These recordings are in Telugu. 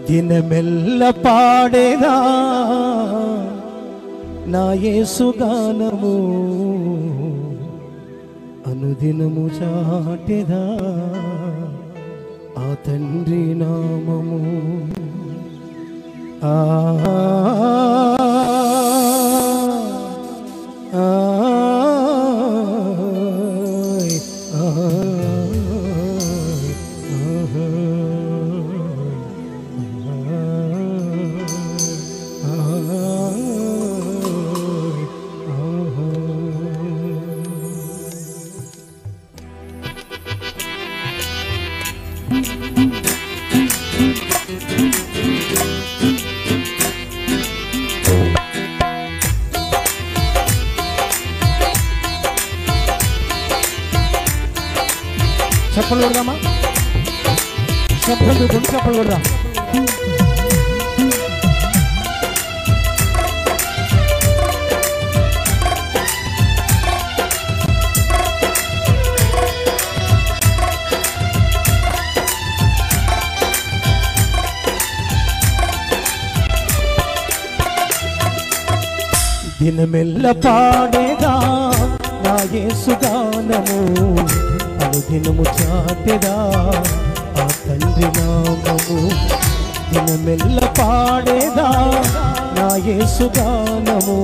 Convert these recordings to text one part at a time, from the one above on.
దినమెల్ల పాడేదా నా యేసు గానము, అనుదినము చాటెదా ఆ తండ్రి నామము. ఆ చెప్పలు కొడదామా? చెప్పలు కొడదాం. దినమెల్ల పాడేదా నా యేసు గానము, అనుదినము చాటెదా ఆ తండ్రి నామము. దినమెల్ల పాడేదా నా యేసు గానము,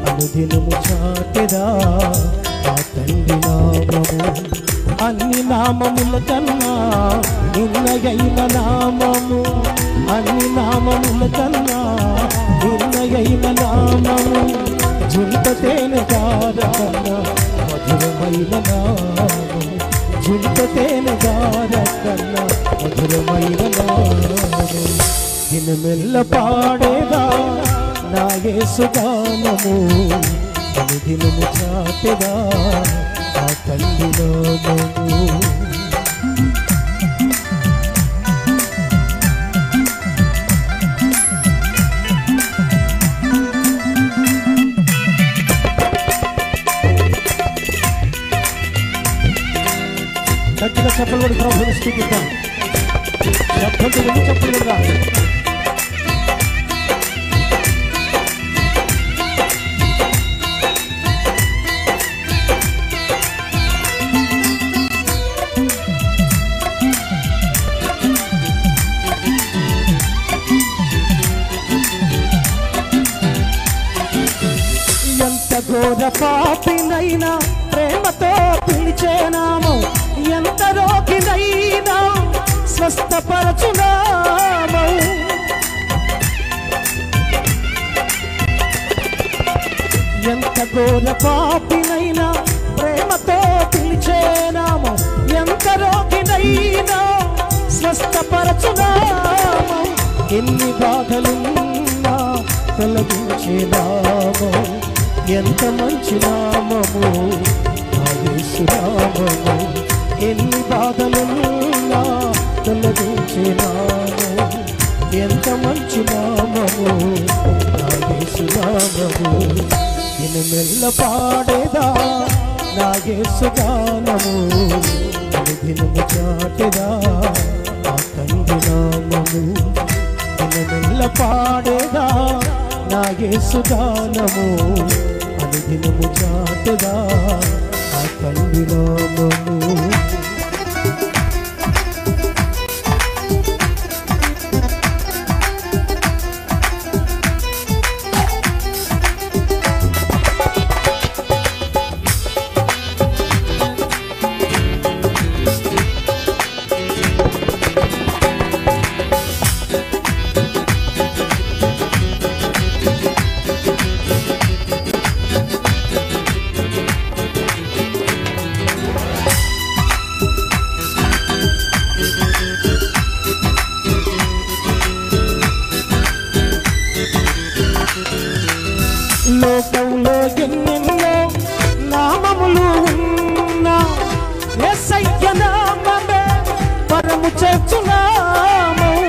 అనుదినము చాటెదా ఆ తండ్రి నామము. అన్ని నామముల కన్నా నిన్నయైన నామము, అన్ని నామముల కన్నా నిన్నయైన నామము. జుంట తేనె గార కన్నా మధురమైన నామము, జుంట తేనె గార కన్నా మధురమైన నామము. దినమెల్ల పాడేదా నా యేసు గానము, అనుదినము చాటెదా ఆ తండ్రి నామము. గట్టిగా చెప్పలు కూడా ప్రభువుని స్తుతిద్దాం. చెప్పలు కూడా ఎంత ఘోర పాపినైనా ప్రేమతో పిలిచే నామం, ఎంత రోగినైనా స్వస్థపరచు నామం. ఎంత ఘోర పాపినైనా ప్రేమతో పిలిచే నామం, ఎంత రోగినైనా స్వస్థపరచు నామం. ఎన్ని బాధలున్నా తొలగించే నామం, ఎంత మంచి నామము నా యేసు నామము. ఎన్ని బాధలున్నా తొలగించే నామము, ఎంత మంచి నామము నా యేసు నామము. దినమెల్ల పాడేదా నా యేసు గానము, అనుదినము చాటెదా ఆ తండ్రి నామము. దినమెల్ల పాడేదా నా యేసు గానము, అనుదినము చాటెదా ఆ తండ్రి నామము. లోకంలో ఎన్నెన్నో నామములు ఉన్నా యేసయ్య నామమే పరము చేర్చు నామం.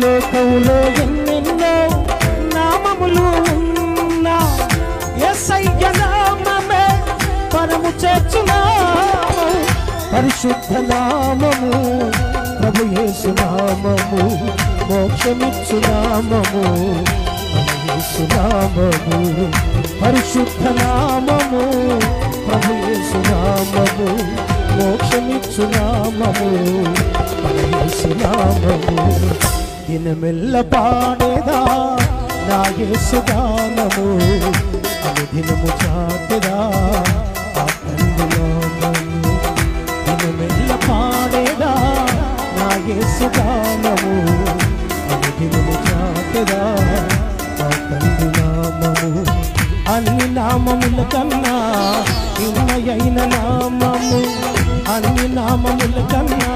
లోకంలో ఎన్నెన్నో నామములు ఉన్నా యేసయ్య నామమే పరము చేర్చు నామం. పరిశుద్ధ నామము ప్రభు యేసు నామము మోక్షమిచ్చు నామము యేసు నామము పరిశుద్ధ నామము ప్రభు యేసు నామము మోక్షమిచ్చు నామము యేసు నామము దినమెల్ల పాడేదా నా యేసు గానము అనుదినము చాటెదా ఆ తండ్రి నామము దినమెల్ల పాడేదా నా యేసు గానము అనుదినము చాటెదా ఆ తండ్రి నామము అన్ని నామముల కన్నా నిర్ణయైన నామము అన్ని నామముల కన్నా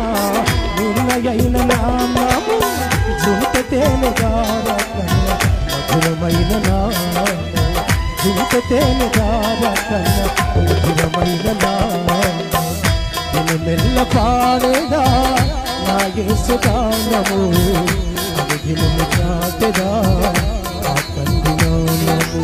నిర్ణయైన నామము జుంట తేనెగార కన్నా మధురమైన నామము జుంట తేనెగార కన్నా మధురమైన నామము దినమెల్ల పాడేదా నా యేసు గానము అనుదినము చాటెదా ఆ తండ్రి నామము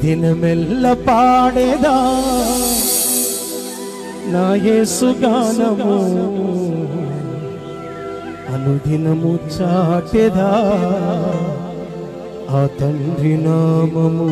దినమెల్ల పాడేదా నా యేసు గానము అనుదినము చాటెదా ఆ తండ్రి నామము